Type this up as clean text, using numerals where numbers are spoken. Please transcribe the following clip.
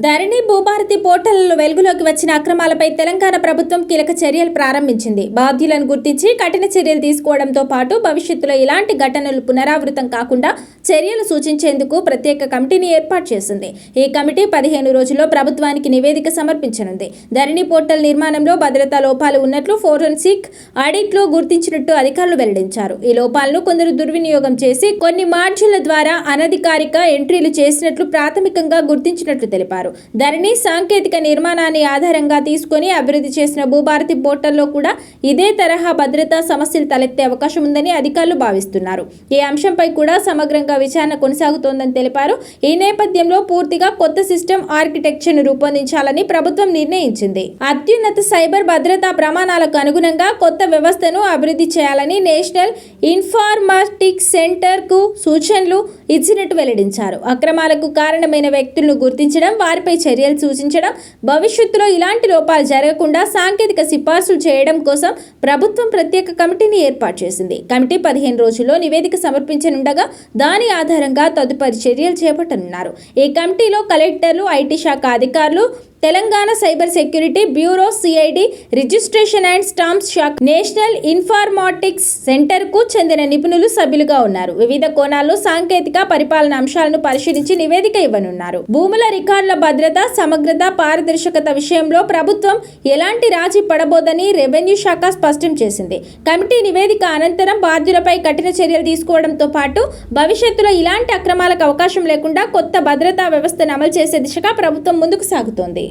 ధరణి భూభారతి పోర్టళ్లలో వెలుగులోకి వచ్చిన అక్రమాలపై తెలంగాణ ప్రభుత్వం కీలక చర్యలు ప్రారంభించింది. బాధ్యులను గుర్తించి కఠిన చర్యలు తీసుకోవడంతో పాటు భవిష్యత్తులో ఇలాంటి ఘటనలు పునరావృతం కాకుండా చర్యలు సూచించేందుకు ప్రత్యేక కమిటీని ఏర్పాటు చేసింది. ఈ కమిటీ 15 రోజుల్లో ప్రభుత్వానికి నివేదిక సమర్పించనుంది. ధరణి పోర్టల్ నిర్మాణంలో భద్రతా లోపాలు ఉన్నట్లు ఫోరెన్సిక్ ఆడిట్లో గుర్తించినట్టు అధికారులు వెల్లడించారు. ఈ లోపాలను కొందరు దుర్వినియోగం చేసి కొన్ని మాడ్యూళ్ల ద్వారా అనధికారిక ఎంట్రీలు చేసినట్లు ప్రాథమికంగా గుర్తించినట్లు తెలిపారు. ధరణి సాంకేతిక నిర్మాణాన్ని ఆధారంగా తీసుకుని అభివృద్ధి చేసిన భూభారతి పోర్టల్లో కూడా ఇదే తరహా భద్రతా సమస్యలు తలెత్తే అవకాశం ఉందని అధికారులు భావిస్తున్నారు. ఈ అంశంపై కూడా సమగ్రంగా విచారణ కొనసాగుతోందని తెలిపారు. ఈ నేపథ్యంలో పూర్తిగా కొత్త సిస్టమ్ ఆర్కిటెక్చర్ను రూపొందించాలని ప్రభుత్వం నిర్ణయించింది. అత్యున్నత సైబర్ భద్రతా ప్రమాణాలకు అనుగుణంగా కొత్త వ్యవస్థను అభివృద్ధి చేయాలని నేషనల్ ఇన్ఫర్మాటిక్స్ సెంటర్ కు సూచనలు ఇచ్చినట్టు వెల్లడించారు. అక్రమాలకు కారణమైన వ్యక్తులను గుర్తించడం, వారిపై చర్యలు సూచించడం, భవిష్యత్తులో ఇలాంటి లోపాలు జరగకుండా సాంకేతిక సిఫార్సులు చేయడం కోసం ప్రభుత్వం ప్రత్యేక కమిటీని ఏర్పాటు చేసింది. కమిటీ 15 రోజుల్లో నివేదిక సమర్పించనుండగా దాని ఆధారంగా తదుపరి చర్యలు చేపట్టనున్నారు. ఈ కమిటీలో కలెక్టర్లు, ఐటీ శాఖ అధికారులు, Telangana cyber security bureau, CID, registration and stamps శాఖ, నేషనల్ ఇన్ఫర్మాటిక్స్ సెంటర్ కు చెందిన నిపుణులు సభ్యులుగా ఉన్నారు. వివిధ కోణాల్లో సాంకేతిక పరిపాలన అంశాలను పరిశీలించి నివేదిక ఇవ్వనున్నారు. భూముల రికార్డుల భద్రత, సమగ్రత, పారదర్శకత విషయంలో ప్రభుత్వం ఎలాంటి రాజీ పడబోదని రెవెన్యూ శాఖ స్పష్టం చేసింది. కమిటీ నివేదిక అనంతరం బాధ్యులపై కఠిన చర్యలు తీసుకోవడంతో పాటు భవిష్యత్తులో ఇలాంటి అక్రమాలకు అవకాశం లేకుండా కొత్త భద్రతా వ్యవస్థను అమలు చేసే దిశగా ప్రభుత్వం ముందుకు సాగుతోంది.